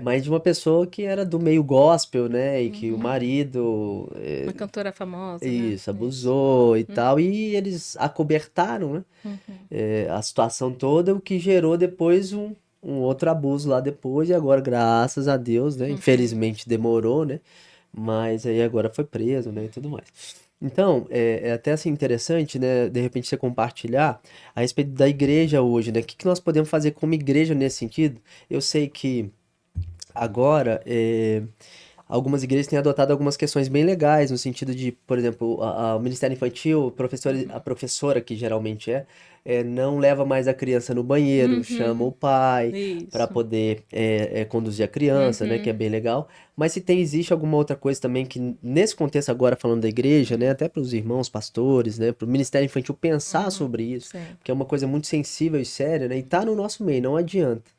mas de uma pessoa que era do meio gospel, né? E que o Uhum. marido, Uma cantora famosa, né? isso, Isso. abusou e Uhum. tal, e eles acobertaram, né? Uhum. A situação toda, o que gerou depois um outro abuso lá depois, e agora, graças a Deus, né? Uhum. Infelizmente demorou, né? Mas aí agora foi preso, né? E tudo mais. Então, é até assim interessante, né? De repente você compartilhar a respeito da igreja hoje, né? O que que nós podemos fazer como igreja nesse sentido? Eu sei que agora, algumas igrejas têm adotado algumas questões bem legais, no sentido de, por exemplo, o Ministério Infantil, a Uhum. professora, que geralmente não leva mais a criança no banheiro, chama o Uhum. pai para Isso. poder conduzir a criança, né, que é Uhum. bem legal. Mas se existe alguma outra coisa também que, nesse contexto agora falando da igreja, né, até para os irmãos pastores, né, para o Ministério Infantil pensar Uhum. sobre isso, Sim. porque é uma coisa muito sensível e séria, né, e tá no nosso meio, não adianta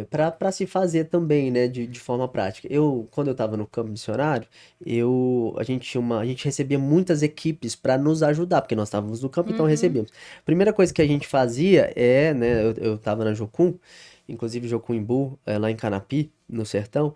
para se fazer também, né, de forma prática. Quando eu estava no campo missionário, a gente recebia muitas equipes para nos ajudar, porque nós estávamos no campo, então Uhum. recebíamos. Primeira coisa que a gente fazia né, eu estava na Jocum, inclusive Jocum Imbu, lá em Canapi, no sertão.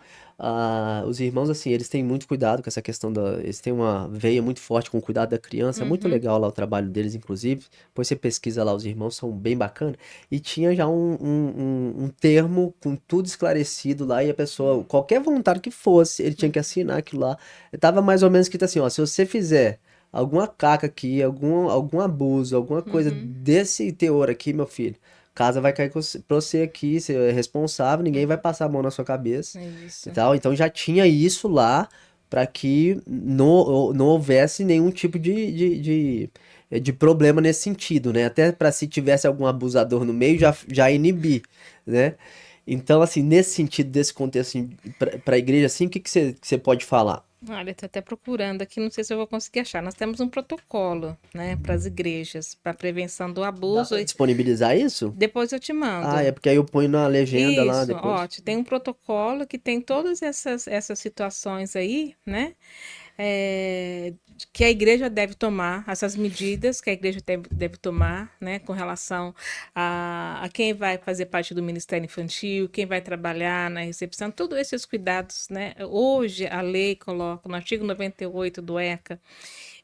Os irmãos, assim, eles têm muito cuidado com essa questão eles têm uma veia muito forte com o cuidado da criança, é muito Uhum. legal lá o trabalho deles, inclusive. Depois você pesquisa lá, os irmãos são bem bacanas. E tinha já um termo com tudo esclarecido lá, e a pessoa, qualquer voluntário que fosse, ele tinha que assinar aquilo lá. Tava mais ou menos escrito assim, ó, se você fizer alguma caca aqui, algum abuso, alguma coisa Uhum. desse teor aqui, meu filho, casa vai cair pra você aqui, você é responsável, ninguém vai Uhum. passar a mão na sua cabeça e Isso. tal. Então já tinha isso lá para que não houvesse nenhum tipo de problema nesse sentido, né? Até para se tivesse algum abusador no meio, já inibir, né? Então, assim, nesse sentido, desse contexto, assim, para a igreja, assim, o que que você pode falar? Olha, tô até procurando aqui, não sei se eu vou conseguir achar. Nós temos um protocolo, né, para as igrejas, para prevenção do Dá abuso. para E disponibilizar isso? depois eu te Ah, mando. é porque aí eu ponho na legenda lá Isso, depois. ótimo. Tem um protocolo que tem todas essas situações aí, né? é, que a igreja deve tomar, essas medidas que a igreja deve tomar, né, com relação a quem vai fazer parte do Ministério Infantil, quem vai trabalhar na recepção, todos esses cuidados, né? Hoje a lei coloca, no artigo 98 do ECA,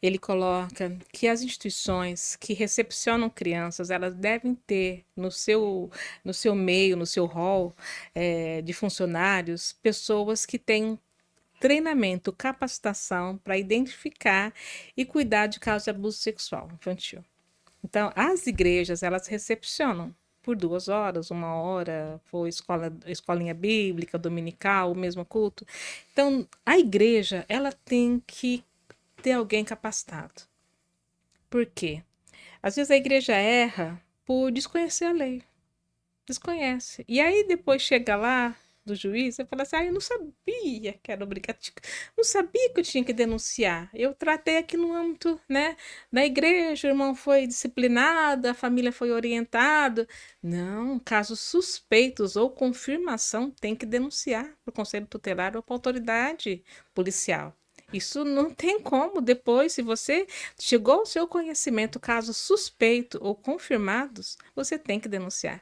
ele coloca que as instituições que recepcionam crianças, elas devem ter no seu meio, no seu hall de funcionários, pessoas que têm treinamento, capacitação para identificar e cuidar de casos de abuso sexual infantil. Então, as igrejas, elas recepcionam por 2 horas, 1 hora, for escolinha bíblica, dominical, o mesmo culto. Então, a igreja, ela tem que ter alguém capacitado. Por quê? Às vezes a igreja erra por desconhecer a lei. Desconhece. E aí depois chega lá do juiz e fala assim: ah, eu não sabia que era obrigativo, não sabia que eu tinha que denunciar. Eu tratei aqui no âmbito, né, da igreja, o irmão foi disciplinado, a família foi orientada. Não, casos suspeitos ou confirmação tem que denunciar para o conselho tutelar ou para a autoridade policial. Isso não tem como. Depois, se você chegou ao seu conhecimento casos suspeitos ou confirmados, você tem que denunciar.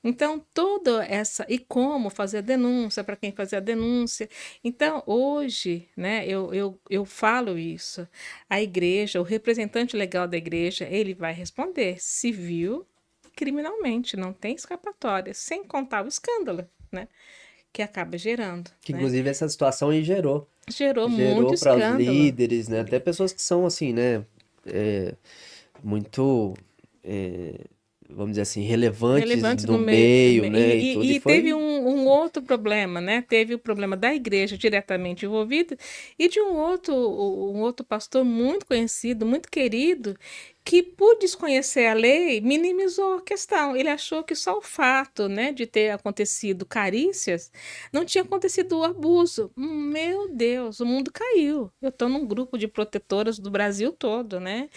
Então, toda essa. E como fazer a denúncia, para quem fazer a denúncia. Então, hoje, né, eu falo isso. A igreja, o representante legal da igreja, ele vai responder civil e criminalmente, não tem escapatória, sem contar o escândalo, né, que acaba gerando, Que né? inclusive essa situação aí Gerou muito gerou para os escândalo. líderes, né? Até pessoas que são assim, né? é, muito, é, vamos dizer assim, relevantes Relevante no no meio. meio, né? E tudo, E e teve foi. um outro problema, né? Teve o problema da igreja diretamente envolvida e de um outro pastor muito conhecido, muito querido, que, por desconhecer a lei, minimizou a questão. Ele achou que só o fato, né, de ter acontecido carícias não tinha acontecido o abuso. Meu Deus, o mundo caiu. Eu estou num grupo de protetoras do Brasil todo, né?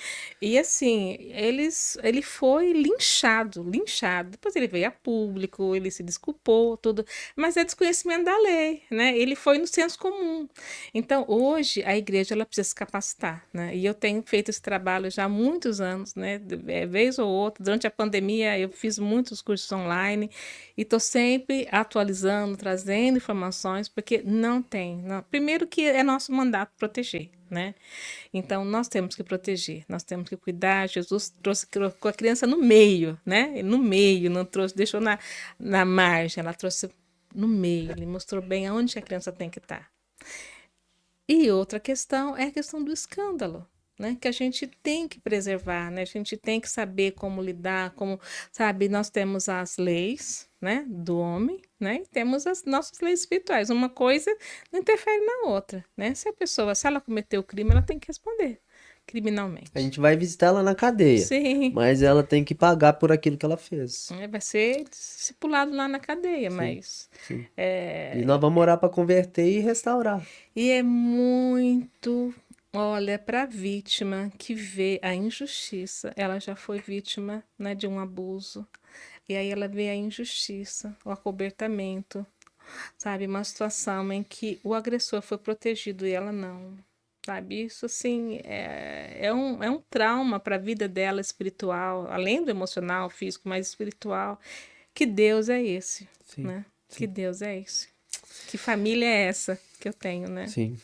E assim, ele foi linchado, linchado. Depois ele veio a público, ele se desculpou, tudo. mas é desconhecimento da lei, né? Ele foi no senso comum. Então, hoje, a igreja ela precisa se capacitar, né? E eu tenho feito esse trabalho já há muitos anos, né? Vez ou outra, durante a pandemia, eu fiz muitos cursos online e estou sempre atualizando, trazendo informações, porque não tem. Primeiro que é nosso mandato proteger, né? Então, nós temos que proteger, nós temos que cuidar. Jesus trouxe com a criança no meio, né? No meio, não trouxe, deixou na margem, ela trouxe no meio, ele mostrou bem aonde a criança tem que estar. E outra questão é a questão do escândalo, né? Que a gente tem que preservar, né? A gente tem que saber como lidar, como, sabe, nós temos as leis, né, do homem, né? E temos as nossas leis espirituais. Uma coisa não interfere na outra, né? Se a pessoa, se ela cometeu o crime, ela tem que responder A criminalmente. gente vai visitar ela na cadeia, Sim, mas ela tem que pagar por aquilo que ela fez. vai ser discipulado lá na cadeia, Sim, mas sim. E é, nós vamos orar para converter e restaurar. e é muito, olha, para a vítima que vê a injustiça, ela já foi vítima, né, de um abuso, e aí ela vê a injustiça, o acobertamento, sabe, uma situação em que o agressor foi protegido e ela não, sabe, isso assim é um trauma para a vida dela espiritual, além do emocional, físico, mas espiritual. Que Deus é esse, Sim, né? Que sim, Deus é esse. Que família é essa que eu tenho, né? sim.